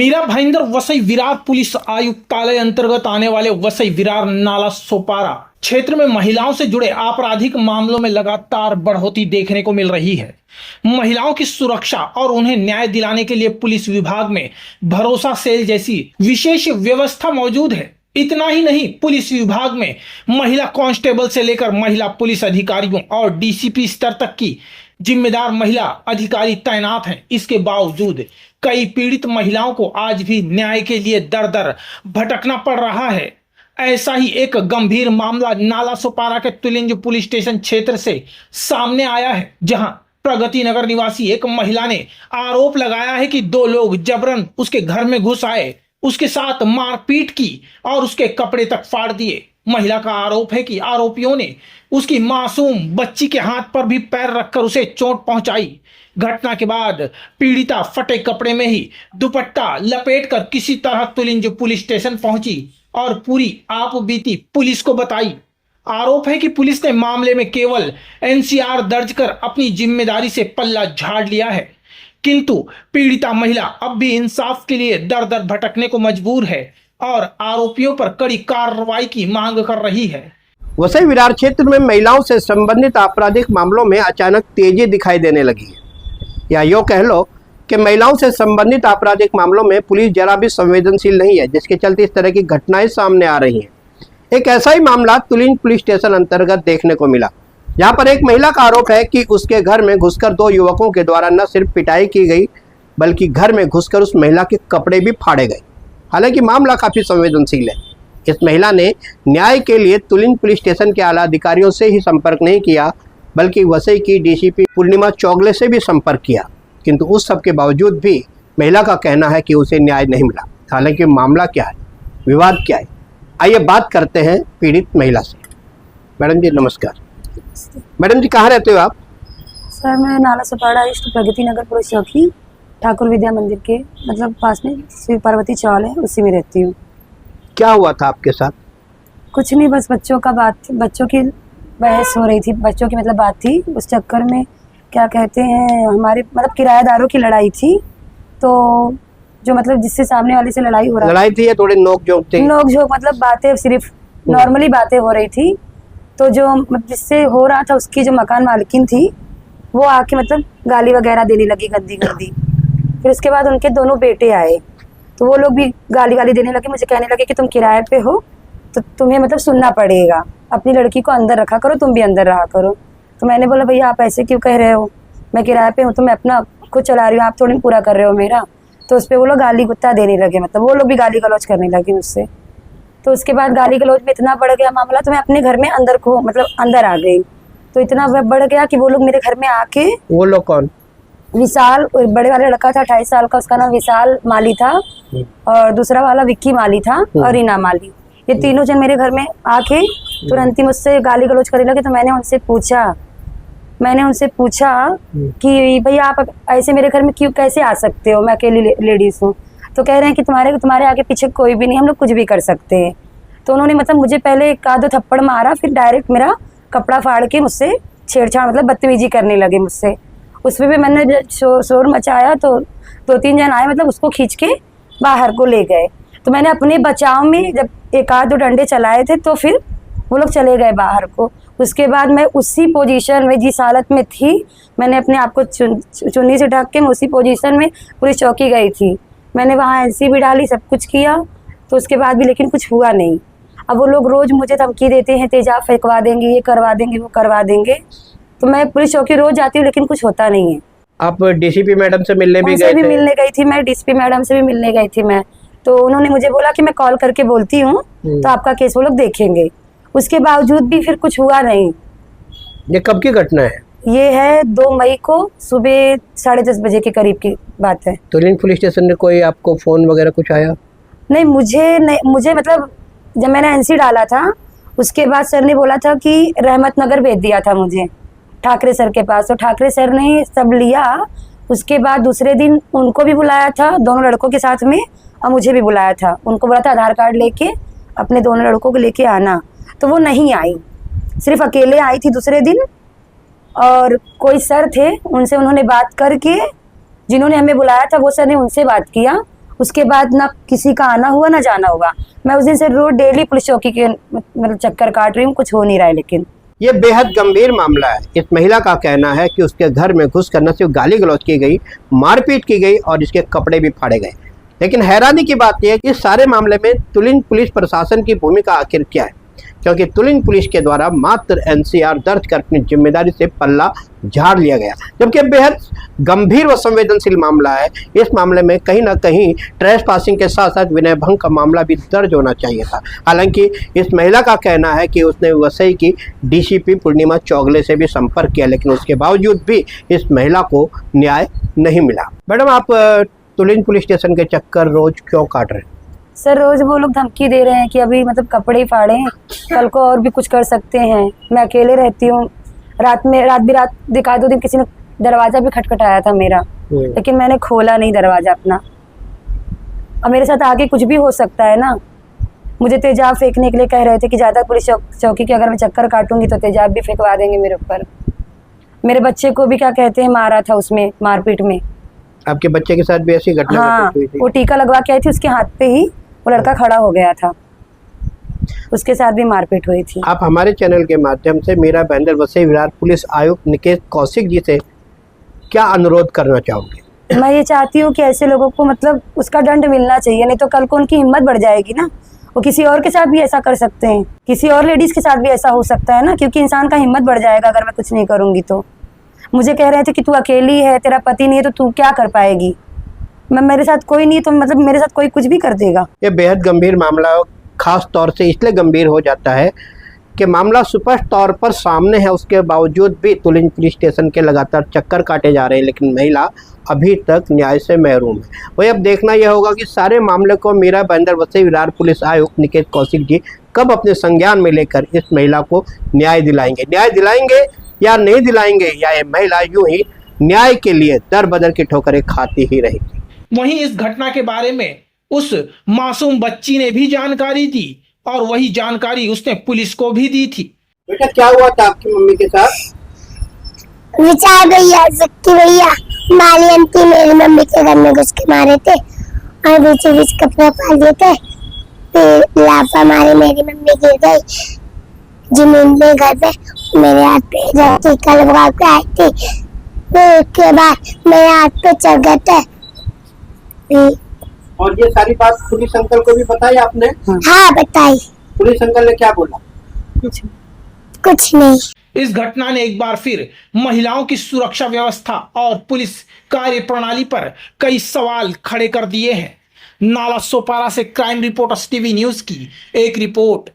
Meera Bhayandar Vasai Virar police आयुक्तालय अंतर्गत आने वाले वसई विरार नाला सोपारा क्षेत्र में महिलाओं से जुड़े आपराधिक मामलों में लगातार बढ़ोतरी देखने को मिल रही है। महिलाओं की सुरक्षा और उन्हें न्याय दिलाने के लिए पुलिस विभाग में भरोसा सेल जैसी विशेष व्यवस्था मौजूद है। इतना ही नहीं, पुलिस विभाग में महिला कांस्टेबल से लेकर महिला पुलिस अधिकारियों और डीसीपी स्तर तक की जिम्मेदार महिला अधिकारी तैनात हैं। इसके बावजूद कई पीड़ित महिलाओं को आज भी न्याय के लिए दर दर भटकना पड़ रहा है। ऐसा ही एक गंभीर मामला नाला सोपारा के तुलिंज पुलिस स्टेशन क्षेत्र से सामने आया है, जहां प्रगति नगर निवासी एक महिला ने आरोप लगाया है कि दो लोग जबरन उसके घर में घुस आए, उसके साथ मारपीट की और उसके कपड़े तक फाड़ दिए। महिला का आरोप है कि आरोपियों ने उसकी मासूम बच्ची के हाथ पर भी पैर रखकर उसे चोट पहुंचाई। घटना के बाद पीड़िता फटे कपड़े में ही दुपट्टा लपेटकर किसी तरह तुलिंज पुलिस स्टेशन पहुंची और पूरी आप बीती पुलिस को बताई। आरोप है कि पुलिस ने मामले में केवल एनसीआर दर्ज कर अपनी जिम्मेदारी से पल्ला झाड़ लिया है, किंतु पीड़िता महिला अब भी इंसाफ के लिए दर दर भटकने को मजबूर है और आरोपियों पर कड़ी कार्रवाई की मांग कर रही है। वसई विरार क्षेत्र में महिलाओं से संबंधित आपराधिक मामलों में अचानक तेजी दिखाई देने लगी है, या यूँ कह लो कि महिलाओं से संबंधित आपराधिक मामलों में पुलिस जरा भी संवेदनशील नहीं है, जिसके चलते इस तरह की घटनाएं सामने आ रही हैं। एक ऐसा ही मामला तुलिंज पुलिस स्टेशन अंतर्गत देखने को मिला, जहां पर एक महिला का आरोप है कि उसके घर में घुसकर दो युवकों के द्वारा न सिर्फ पिटाई की गई, बल्कि घर में घुसकर उस महिला के कपड़े भी फाड़े गए। हालांकि मामला काफ़ी संवेदनशील है। इस महिला ने न्याय के लिए तुलिंज पुलिस स्टेशन के आला अधिकारियों से ही संपर्क नहीं किया, बल्कि वसई की डीसीपी पूर्णिमा चौगले से भी संपर्क किया, किंतु उस सब के बावजूद भी महिला का कहना है कि उसे न्याय नहीं मिला। हालांकि मामला क्या है, विवाद क्या है, आइए बात करते हैं पीड़ित महिला से। मैडम जी नमस्कार। मैडम जी कहाँ रहते हो आप? सर मैं नाला सोपारा ईस्ट प्रगति नगर पुलिस चौकी ठाकुर विद्या मंदिर के मतलब पास में श्री पार्वती चौल है, उसी में रहती हूँ। क्या हुआ था आपके साथ? कुछ नहीं, बस बच्चों का बात थी, बच्चों की बहस हो रही थी, बच्चों की मतलब बात थी। उस चक्कर में क्या कहते हैं, हमारे मतलब किराएदारों की लड़ाई थी। तो जो मतलब जिससे सामने वाले से लड़ाई हो रहा लड़ाई थी या थोड़े नोक झोंक थे? नोक झोंक मतलब बातें, सिर्फ नॉर्मली बातें हो रही थी। तो जो जिससे हो रहा था उसकी जो मकान मालकिन थी वो आके मतलब गाली वगैरह देने लगी, गंदी गंदी। फिर उसके बाद उनके दोनों बेटे आए, तो वो लोग भी गाली देने लगे, मुझे कहने लगे कि तुम किराए पे हो तो तुम्हें मतलब सुनना पड़ेगा, अपनी लड़की को अंदर रखा करो, तुम भी अंदर रहा करो। तो मैंने बोला भैया आप ऐसे क्यों कह रहे हो, मैं किराए पे हूँ तो मैं अपना खुद चला रही हूँ, आप थोड़ी पूरा कर रहे हो मेरा। तो उस पर वो लोग गाली गुत्ता देने लगे, मतलब वो लोग भी गाली गलौज करने लगे मुझसे। तो उसके बाद गाली गलौज में इतना बढ़ गया मामला, तो मैं अपने घर में अंदर को मतलब अंदर आ गई। तो इतना बढ़ गया कि वो लोग मेरे घर में आके, वो लोग कौन? विशाल, बड़े वाला लड़का था 28 साल का, उसका नाम विशाल माली था, और दूसरा वाला विक्की माली था, और रीना माली। ये तीनों जन मेरे घर में आके तुरंत ही मुझसे गाली गलौज करने लगे। तो मैंने उनसे पूछा कि भैया आप ऐसे मेरे घर में क्यों, कैसे आ सकते हो, मैं अकेली लेडीज हूँ। तो कह रहे हैं कि तुम्हारे आगे पीछे कोई भी नहीं, हम लोग कुछ भी कर सकते हैं। तो उन्होंने मतलब मुझे पहले एक आधो थप्पड़ मारा, फिर डायरेक्ट मेरा कपड़ा फाड़ के मुझसे छेड़छाड़ मतलब बदतमीजी करने लगे मुझसे। उस पर भी मैंने शोर मचाया, तो 2-3 जन आए, मतलब उसको खींच के बाहर को ले गए। तो मैंने अपने बचाव में जब एक आध दो डंडे चलाए थे तो फिर वो लोग चले गए बाहर को। उसके बाद मैं उसी पोजीशन में, जिस हालत में थी, मैंने अपने आप को चुन्नी से ढक के मैं उसी पोजीशन में पुलिस चौकी गई थी। मैंने वहाँ एनसी भी डाली, सब कुछ किया, तो उसके बाद भी लेकिन कुछ हुआ नहीं। अब वो लोग रोज़ मुझे धमकी देते हैं, तेजाब फेंकवा देंगे, ये करवा देंगे, वो करवा देंगे। तो मैं पुलिस चौकी रोज़ जाती हूँ, लेकिन कुछ होता नहीं है। आप डीसीपी मैडम से मिलने भी गए थे? मिलने गई थी मैं, डीसीपी मैडम से भी मिलने गई थी मैं। तो उन्होंने मुझे बोला कि मैं कॉल करके बोलती हूँ तो आपका केस वो लोग देखेंगे। उसके बावजूद भी फिर कुछ हुआ नहीं। ये कब की घटना है? ये है 2 मई को सुबह 10:30 बजे के करीब की बात है। तुलिंज पुलिस स्टेशन ने कोई आपको फोन वगैरह कुछ आया? नहीं, मुझे मतलब जब मैंने एनसी डाला था उसके बाद सर ने बोला था कि रहमत नगर भेज दिया था मुझे ठाकरे सर के पास। तो ठाकरे सर ने सब लिया। उसके बाद दूसरे दिन उनको भी बुलाया था, दोनों लड़कों के साथ में, और मुझे भी बुलाया था। उनको बोला था आधार कार्ड लेके अपने दोनों लड़कों को लेके आना, तो वो नहीं आई, सिर्फ अकेले आई थी दूसरे दिन। और कोई सर थे, उनसे उन्होंने बात करके, जिन्होंने हमें बुलाया था वो सर ने उनसे बात किया, उसके बाद ना किसी का आना हुआ ना जाना हुआ। मैं उस दिन से रोज डेली पुलिस चौकी के मतलब चक्कर काट रही हूँ, कुछ हो नहीं रहा है। लेकिन ये बेहद गंभीर मामला है। इस महिला का कहना है कि उसके घर में घुसकर न सिर्फ गाली गलौज की गई, मारपीट की गई और इसके कपड़े भी फाड़े गए। लेकिन हैरानी की बात यह है कि इस सारे मामले में तुलिन पुलिस प्रशासन की भूमिका आखिर क्या है, क्योंकि तुलिन पुलिस के द्वारा मात्र एनसीआर दर्ज कर अपनी जिम्मेदारी से पल्ला झाड़ लिया गया, जबकि बेहद गंभीर व संवेदनशील मामला है। इस मामले में कहीं ना कहीं ट्रेस पासिंग के साथ साथ विनय भंग का मामला भी दर्ज होना चाहिए था। हालांकि इस महिला का कहना है कि उसने वसई की डीसीपी पूर्णिमा चौगले से भी संपर्क किया, लेकिन उसके बावजूद भी इस महिला को न्याय नहीं मिला। मैडम, आप तुलिन पुलिस स्टेशन के चक्कर रोज क्यों काट रहे हैं? सर रोज वो लोग धमकी दे रहे हैं कि अभी मतलब कपड़े ही फाड़े हैं, कल को और भी कुछ कर सकते हैं। मैं अकेले रहती हूँ, रात दिखा 2 दिन किसी ने दरवाजा भी खटखटाया था मेरा, लेकिन मैंने खोला नहीं दरवाजा अपना। अब मेरे साथ आगे कुछ भी हो सकता है ना। मुझे तेजाब फेंकने के लिए कह रहे थे कि ज़्यादा पुलिस चौकी के अगर मैं चक्कर काटूंगी तो तेजाब भी फेंकवा देंगे मेरे ऊपर। मेरे बच्चे को भी क्या कहते हैं मारा था उसमें मारपीट में। आपके बच्चे के साथ भी ऐसी घटना हाँ, हुई थी? वो टीका लगवा के आई थी, उसके हाथ पे ही वो लड़का खड़ा हो गया था, उसके साथ भी मारपीट हुई थी। आप हमारे चैनल के माध्यम से मीरा बहन वसई विरार पुलिस आयुक्त निकेत कौशिक जी से क्या अनुरोध करना चाहोगे? मैं ये चाहती हूँ कि ऐसे लोगों को मतलब उसका दंड मिलना चाहिए, नहीं तो कल को उनकी हिम्मत बढ़ जाएगी ना। वो किसी और के साथ भी ऐसा कर सकते हैं, किसी और लेडीज के साथ भी ऐसा हो सकता है ना, क्योंकि इंसान का हिम्मत बढ़ जाएगा अगर मैं कुछ नहीं करूंगी तो। मुझे कह रहे थे कि तू अकेली है, तेरा पति नहीं है तो तू क्या कर पाएगी। मेरे साथ कोई नहीं तो मतलब मेरे साथ कोई कुछ भी कर देगा। ये बेहद गंभीर मामला खास तौर से इसलिए गंभीर हो जाता है कि मामला स्पष्ट तौर पर सामने है, उसके बावजूद भी तुलिन पुलिस स्टेशन के लगातार चक्कर काटे जा रहे हैं, लेकिन महिला अभी तक न्याय से महरूम है। वही अब देखना यह होगा कि सारे मामले को मीरा बंदर वसई विरार पुलिस आयुक्त निकेत कौशिक जी कब अपने संज्ञान में लेकर इस महिला को न्याय दिलाएंगे या नहीं दिलाएंगे, या ये महिला यूं ही न्याय के लिए दर बदर की ठोकरें खाती ही रहेगी। वहीं इस घटना के बारे में उस मासूम बच्ची ने भी जानकारी दी और वही जानकारी उसने पुलिस को भी दी थी। बेटा, क्या हुआ था आपकी मम्मी के साथ? विचार भैया, शक्ति भैया, माली आंटी मेरी मम्मी के घर में घुस के मारे थे और बीचों बीच कपड़ा फाड़ दिए थे। फिर लाफा मारे, मेरी मम्मी गिर गई जमीन पे घर पे, मेरे हाथ पे टीका लगवा के आई थी। फिर उसके बाद मेरे हाथ पे चढ़ गए थे। और ये सारी बात पुलिस अंकल को भी बताई आपने? हाँ बताई। पुलिस अंकल ने क्या बोला? कुछ नहीं। इस घटना ने एक बार फिर महिलाओं की सुरक्षा व्यवस्था और पुलिस कार्य प्रणाली पर कई सवाल खड़े कर दिए हैं। नाला सोपारा से क्राइम रिपोर्टर्स टीवी न्यूज की एक रिपोर्ट।